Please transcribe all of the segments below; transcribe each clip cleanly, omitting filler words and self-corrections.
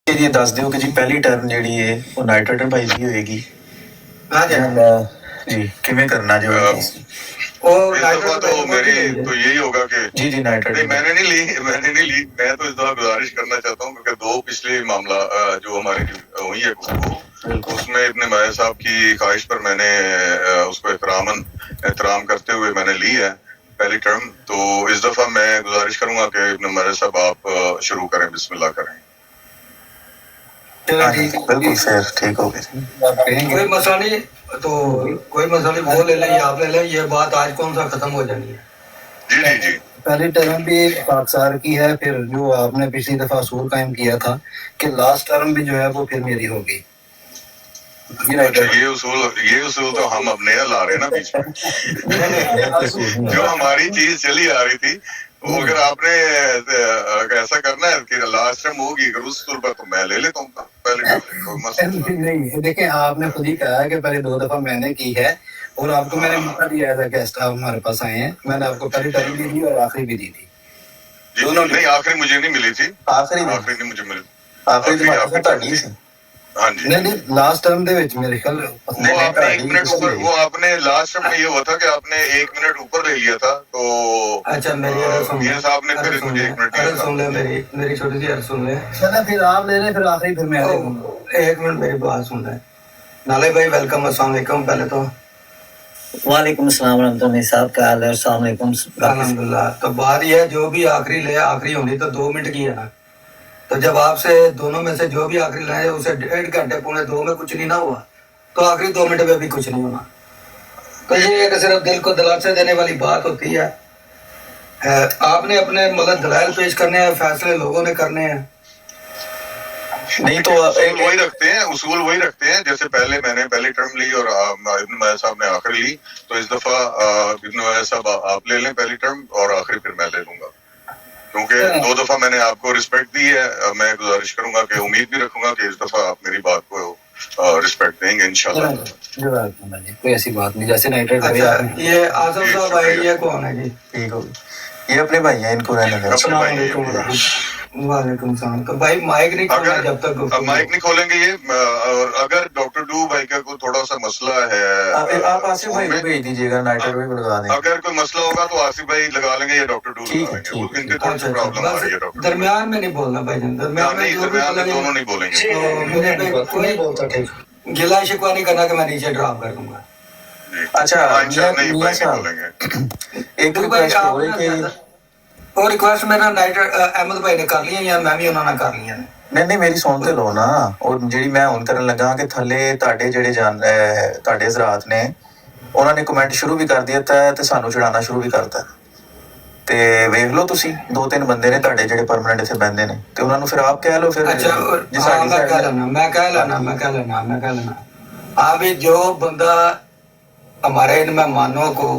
ਜੀ ਦੱਸ ਦਿਓ ਕਿ ਜੀ ਪਹਿਲੀ ਟਰਨ ਜਿਹੜੀ ਹੈ ਉਹ ਨਾਈਟ੍ਰੋਜਨ ਭਾਈ ਦੀ ਹੋਏਗੀ। हाँ जी जी किमें करना जो इस दफा तो मेरी तो यही होगा कि जी जी नाइट्रोजन मैंने नहीं ली। मैं तो इस दफा गुजारिश करना चाहता हूँ क्योंकि दो पिछले मामला जो हमारी हुई है गुफ्तगू उसमें इब्ने माया साहब की ख्वाहिश पर मैंने उसको एहतराम करते हुए मैंने ली है पहली टर्म। तो इस दफा मैं गुजारिश करूंगा कि इब्ने माया साहब आप शुरू करें, बिस्मिल्लाह करें। बिल्कुल फिर ठीक हो गई। कोई मसला नहीं, तो कोई मसला नहीं, वो ले लें आप ले लें, ये बात आज कौन सा खत्म हो जानी है। जी जी जी पहली टर्म भी पाकसार की है, फिर जो आपने पिछली दफा असूल कायम किया था कि लास्ट टर्म भी जो है वो फिर मेरी होगी। अच्छा, ये उसूल तो हम अब नया ला रहे हैं ना बीच में। जो हमारी चीज चली आ रही थी वो अगर आपने ऐसा करना है कि लास्ट टाइम होगी अगर उस पर तो मैं ले लेता हूँ पहले। नहीं देखें, आपने खुद ही कहा है कि पहले 2 दफा मैंने की है और आपको मैंने मौका दिया था गेस्ट आप हमारे पास आए हैं, मैंने आपको पहली टर्म भी दी और आखिरी भी दी थी। दोनों नहीं, आखिरी मुझे नहीं मिली थी, आखिरी नहीं मुझे मिली, आखिरी आपकी सी। हाँ जी नहीं लास्ट टर्म दे विच मेरे ख्याल वो आपने 1 मिनट ऊपर, वो आपने लास्ट में ये हुआ था कि आपने 1 मिनट ऊपर ले लिया था। तो अच्छा मेरी मियां साहब ने फिर मुझे 1 मिनट दिया। सुन ले मेरी छोटी सी सुन ले। चलो फिर आप ले लें, फिर आखिरी फिर मैं ले लूंगा। 1 मिनट मेरी बात सुन ले। नाले भाई वेलकम, अस्सलाम वालेकुम। पहले तो वालेकुम अस्सलाम रहमतुल्लाह साहब का हाल है। अस्सलाम वालेकुम। अल्हम्दुलिल्लाह। तो बात यह है जो भी आखिरी ले आखिरी होनी तो 2 मिनट की है ना, तो जब आपसे दोनों में से जो भी आखिरी लाए उसे 1.5 घंटे पौने 2 में कुछ नहीं ना हुआ तो आखिरी 2 मिनट में भी कुछ नहीं होना। तो ये एक सिर्फ दिल को दिलासे देने वाली बात होती है। आपने अपने मतलब दलाइल पेश करने हैं, फैसले लोगों ने करने हैं। नहीं तो उसूल वही रखते हैं जैसे पहले मैंने पहली टर्म ली और इब्न माया साहब ने आखिरी ली। तो इस दफा इब्न माया साहब आप ले लें पहली टर्म और आखिरी फिर मैं ले लूंगा, क्योंकि 2 दफा मैंने आपको रिस्पेक्ट दी है। मैं गुजारिश करूंगा कि उम्मीद भी रखूंगा कि इस दफा आप मेरी बात को रिस्पेक्ट देंगे इंशाल्लाह। कोई ऐसी बात नहीं, जैसे नाइट्रेट अच्छा, ये आजम साहब भाई ये कौन है जी? ठीक हो गई, ये अपने भाई हैं, इनको रहने दो। वालेकुम सलाम। तो भाई माइक नहीं खोलना जब तक माइक नहीं खोलेंगे ये। और अगर डॉक्टर डू भाई का कोई थोड़ा सा मसला है आप आसिफ भाई को भेज दीजिएगा, नाइट्रेट भाई को लगा देंगे। अगर कोई मसला होगा तो आसिफ भाई लगा लेंगे या डॉक्टर डू लगा लेंगे, इनके थोड़ी सी प्रॉब्लम आ रही है। डॉक्टर दरमियान में नहीं बोलना भाई, दरमियान में दोनों नहीं बोलेंगे। तो मुझे कोई बोलता ठीक गिला शिकवा नहीं करना कि मैं नीचे ड्रॉप कर दूंगा। अच्छा नहीं बोलेंगे। एक रिक्वेस्ट हो रही कि और रिक्वेस्ट मेरा नाइट अहमद भाई ने कर लिया या मैं भी उन्होंने कर लिया ने। नहीं मेरी सुन ते लो ना। और ਜਿਹੜੀ ਮੈਂ ਹੁਣ ਕਰਨ ਲੱਗਾ ਕਿ ਥੱਲੇ ਤੁਹਾਡੇ ਜਿਹੜੇ ਤੁਹਾਡੇ ਹਜ਼ਰਾਤ ਨੇ ਉਹਨਾਂ ਨੇ ਕਮੈਂਟ ਸ਼ੁਰੂ ਵੀ ਕਰ ਦਿੱਤਾ ਹੈ ਤੇ ਸਾਨੂੰ ਚੜਾਉਣਾ ਸ਼ੁਰੂ ਵੀ ਕਰਤਾ ਤੇ ਵੇਖ ਲਓ ਤੁਸੀਂ 2-3 ਬੰਦੇ ਨੇ ਤੁਹਾਡੇ ਜਿਹੜੇ ਪਰਮਨੈਂਟ ਇੱਥੇ ਬੈਠਦੇ ਨੇ ਤੇ ਉਹਨਾਂ ਨੂੰ ਫਿਰ ਆਪ ਕਹਿ ਲਓ ਫਿਰ। अच्छा मैं कह लेना अभी जो बंदा हमारे इन मेहमानों को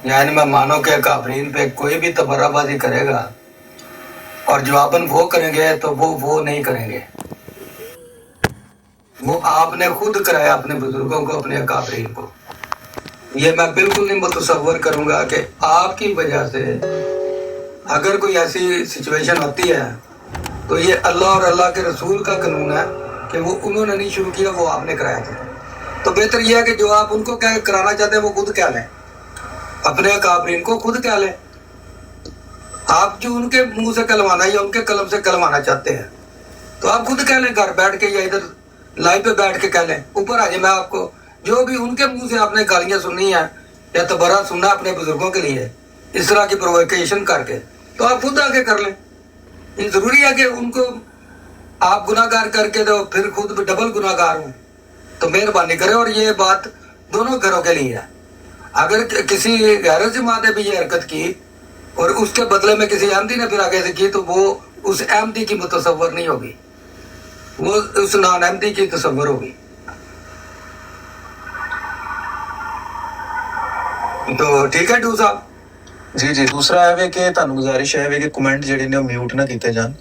या इन मेहमानों के काबरीन पे कोई भी तबर्राबाजी करेगा और जवाबन वो करेंगे तो वो नहीं करेंगे। वो आपने खुद कराया अपने बुजुर्गों को, अपने काबरीन को। ये मैं बिल्कुल नहीं मुतसव्वर करूंगा कि आपकी वजह से अगर कोई ऐसी सिचुएशन होती है तो ये अल्लाह और अल्लाह के रसूल का कानून है कि वो उन्होंने नहीं शुरू किया, वो आपने कराया था। तो बेहतर यह है कि जो आप उनको क्या कराना चाहते हैं वो खुद क्या लें, अपने काबरीन को खुद क्या लें। आप जो उनके मुंह से कलवाना या उनके कलम से कलवाना चाहते हैं तो आप खुद कह लें, घर बैठ के या इधर लाइव पे बैठ के कह लें। ऊपर आ जाए, मैं आपको जो भी उनके मुंह से आपने गालियां सुननी है या तबर्रा सुनना अपने बुजुर्गों के लिए इस तरह की प्रोवोकेशन करके, तो आप खुद आके कर लें। ये जरूरी है कि उनको आप गुनाहगार करके तो फिर खुद डबल गुनाहगार हो। तो मेहरबानी करें, और ये बात दोनों घरों के लिए है। अगर किसी गैर जमात ने भी ये हरकत की और उसके बदले में किसी अहमदी ने फिर आगे से की तो वो उस अहमदी की मुतसव्वर नहीं होगी, वो उस नान अहमदी की तसव्वुर होगी। तो ठीक है डू साहब जी जी। दूसरा है कि ਤੁਹਾਨੂੰ ਗੁਜ਼ਾਰਿਸ਼ ਹੈ ਕਿ ਕਮੈਂਟ ਜਿਹੜੇ ਨੇ ਉਹ ਮਿਊਟ ਨਾ ਕੀਤੇ ਜਾਣ।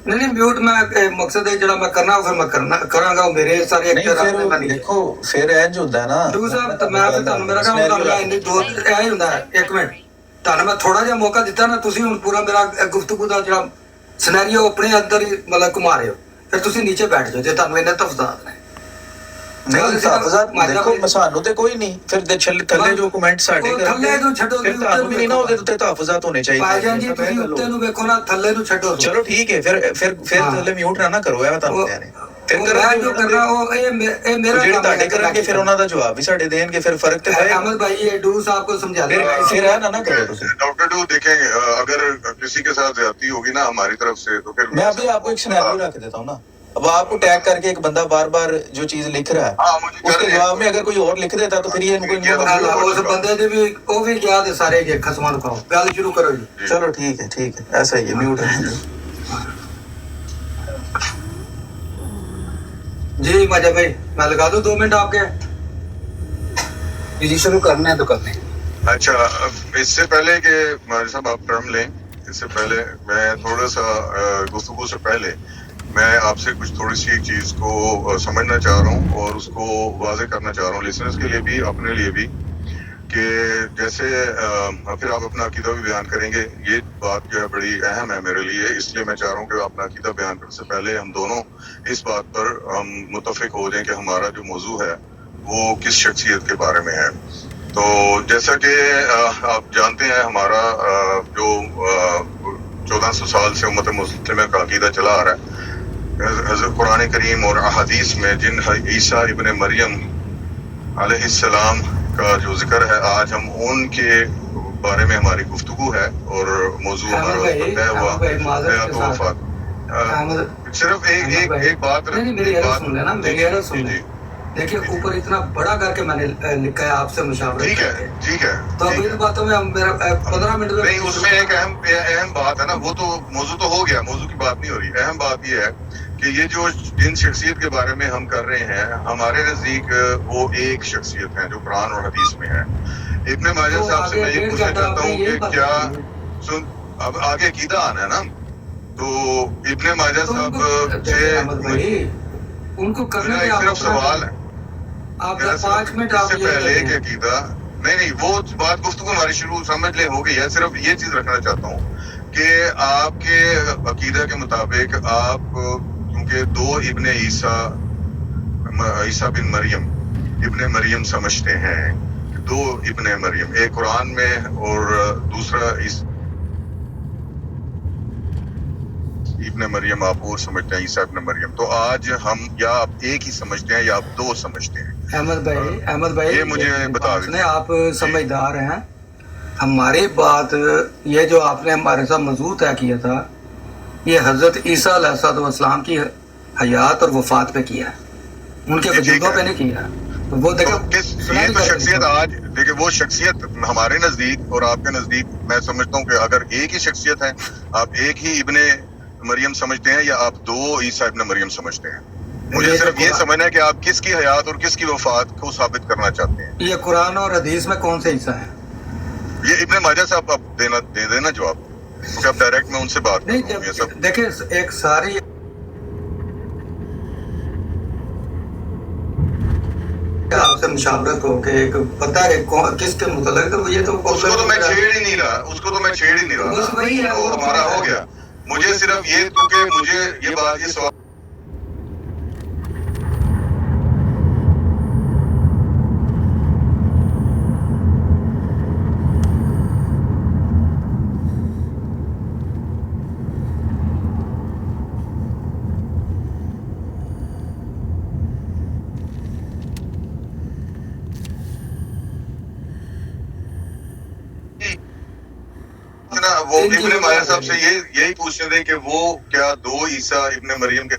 नहीं म्यूट मैं मकसद है जड़ा मैं करना फिर मैं करांगा मेरे सारे देखो फिर इंज ਹੁੰਦਾ ਹੈ ਨਾ डू साहब। तो मैं फिर ਤੁਹਾਨੂੰ ਮੇਰਾ ਕੰਮ ਕਰਨਾ ਇੰਨੇ ਦੋ ਐ ਹੀ ਹੁੰਦਾ ਹੈ। 1 ਮਿੰਟ ਤੁਹਾਨੂੰ ਮੈਂ ਥੋੜਾ ਜਿਹਾ ਮੌਕਾ ਦਿੱਤਾ ਨਾ, ਤੁਸੀਂ ਹੁਣ ਪੂਰਾ ਮੇਰਾ ਗੁਫ਼ਤਗੂ ਦਾ ਜਿਹੜਾ ਸਿਨੈਰੀਓ ਆਪਣੇ ਅੰਦਰ ਹੀ ਮਤਲਬ ਘੁਮਾ ਰਹੇ ਹੋ। ਫਿਰ ਤੁਸੀਂ ਨੀਚੇ ਬੈਠ ਜਾਓ ਜੇ ਤੁਹਾਨੂੰ ਇਹਨਾਂ ਤਫਜ਼ਾਤ ਨੇ। ਨਹੀਂ ਤਹਫਜ਼ਾਤ ਦੇਖੋ ਸਾਨੂੰ ਤੇ ਕੋਈ ਨਹੀਂ, ਫਿਰ ਥੱਲੇ ਜੋ ਕਮੈਂਟ ਸਾਡੇ ਥੱਲੇ ਤੋਂ ਛੱਡੋ, ਫਿਰ ਤੁਹਾਨੂੰ ਵੀ ਨਹੀਂ ਨਾ ਉਹਦੇ ਉੱਤੇ ਤਹਫਜ਼ਾਤ ਹੋਣੇ ਚਾਹੀਦੇ। ਭਾਈਜਾਨ ਜੀ ਤੁਸੀਂ ਉੱਤੇ ਨੂੰ ਵੇਖੋ ਨਾ, ਥੱਲੇ ਨੂੰ ਛੱਡੋ। ਚਲੋ ਠੀਕ ਹੈ, ਫਿਰ ਥੱਲੇ ਮਿਊਟ ਨਾ ਕਰੋ, ਇਹ ਤੁਹਾਨੂੰ ਕਹਿੰਦੇ ਫਿਰ ਮੈਂ ਜੋ ਕਰਨਾ ਉਹ ਇਹ ਮੇਰਾ ਜਿਹੜੇ ਤੁਹਾਡੇ ਕਰਨਗੇ ਫਿਰ ਉਹਨਾਂ ਦਾ ਜਵਾਬ ਵੀ ਸਾਡੇ ਦੇਣਗੇ, ਫਿਰ ਫਰਕ ਤੇ ਪਏਗਾ। अहमद भाई ये डू साहब को समझा दे। फिर है ना करो तुम। डॉक्टर डू देखेंगे, अगर किसी के साथ ज्यादती होगी ना हमारी तरफ से तो फिर मैं अभी आपको एक सिनेरियो रख देता हूँ ना, अब आपको टैग करके एक बंदा बार बार जो चीज लिख रहा है उसके जवाब में अगर कोई और लिख देता तो फिर ये इनको उस बंदे ने भी वो भी क्या दे सारे के खसमा खाओ। गल शुरू करो जी। चलो ठीक है ऐसा ही है, म्यूट है जी। मजा भाई मैं लगा दूं 2 मिनट आपके। जी शुरू करना है तो करने। अच्छा, इससे पहले कि हमारे साहब आप टर्म लें, इससे पहले मैं थोड़ा सा गुफ्तगू से पहले मैं आपसे कुछ थोड़ी सी चीज़ को समझना चाह रहा हूँ और उसको वाज़ेह करना चाह रहा हूँ लिसनर्स के लिए भी, अपने लिए भी, कि जैसे फिर आप अपना अकीदा भी बयान करेंगे। ये बात जो है बड़ी अहम है मेरे लिए, इसलिए मैं चाह रहा हूँ कि अपना अकीदा बयान करने से पहले हम दोनों इस बात पर हम मुत्तफिक हो जाएं कि हमारा जो मौजू है वो किस शख्सियत के बारे में है। तो जैसा कि आप जानते हैं हमारा जो 1400 साल से उम्मत मुस्लिम का अकीदा चला आ रहा है, हज़रत कुरान करीम और अहादीस में जिन ईसा इब्ने मरियम अलैहिस्सलाम का जो जिक्र है, आज हम उनके बारे में हमारी गुफ्तगू है और मौजू हमारा है वो वफात। सिर्फ एक बात देखिए ऊपर इतना बड़ा करके मैंने लिखा है आपसे मुशावरा। ठीक है तो अब इन बातों में हम मेरा 15 मिनट नहीं, उसमें एक अहम बात है ना, वो तो मौजू तो हो गया, मौजू की बात नहीं हो रही। अहम बात ये है कि ये जो जिन शख्सियत के बारे में हम कर रहे हैं, हमारे नजदीक वो एक शख्सियत है जो कुरान और हदीस में है। इब्ने माजा साहब से मैं ये पूछना चाहता हूँ कि क्या सुन, अब आगे अकीदा आना है ना, तो इब्ने माजा साहब से उनको करने मेरा सिर्फ सवाल है, आप 5 मिनट आप इससे पहले कि अकीदा नहीं वो बात गुफ्तगू हमारी शुरू समझ ले हो गई है। सिर्फ ये चीज रखना चाहता हूँ कि आपके अकीदा के मुताबिक आप क्योंकि 2 इब्ने ईसा बिन मरियम इब्ने मरियम समझते हैं, 2 इब्ने मरियम, एक कुरान में और दूसरा इब्ने मरियम आप और समझते हैं ईसा इब्ने मरियम, तो आज हम या आप एक ही समझते हैं या आप 2 समझते हैं? अहमद भाई ये मुझे बता दीजिए। आप समझदार हैं। हमारी बात ये जो आपने हमारे साथ मौजू तय किया था, ये हजरत ईसा अलैहिस्सलाम की हयात और वफात पे किया है, उनके बुजुर्गों पे नहीं किया। तो वो देखो ये तो शख्सियत आज देखिए, वो शख्सियत हमारे नजदीक और आपके नजदीक मैं समझता हूँ कि अगर एक ही शख्सियत है, आप एक ही इब्ने मरियम समझते हैं या आप 2 ईसा इब्ने मरियम समझते हैं। मुझे सिर्फ ये समझना है कि आप किसकी हयात और किसकी वफात को साबित करना चाहते हैं। ये कुरान और हदीस में कौन सा हिस्सा है? ये इब्ने माजा साहब आप दे देना जवाब, क्योंकि आप डायरेक्ट में उनसे बात नहीं। ये सब देखिए एक सारी आपसे मुशावरत हो के एक पता है किसके मुतल्लिक, तो ये तो उसको तो मैं छेड़ ही नहीं रहा, बस वही है, वो हमारा हो गया। मुझे सिर्फ ये क्योंकि मुझे ये बात ये सवाल वो इब्ने माया साहब से यही पूछने दें कि वो क्या 2 ईसा इब्ने मरियम के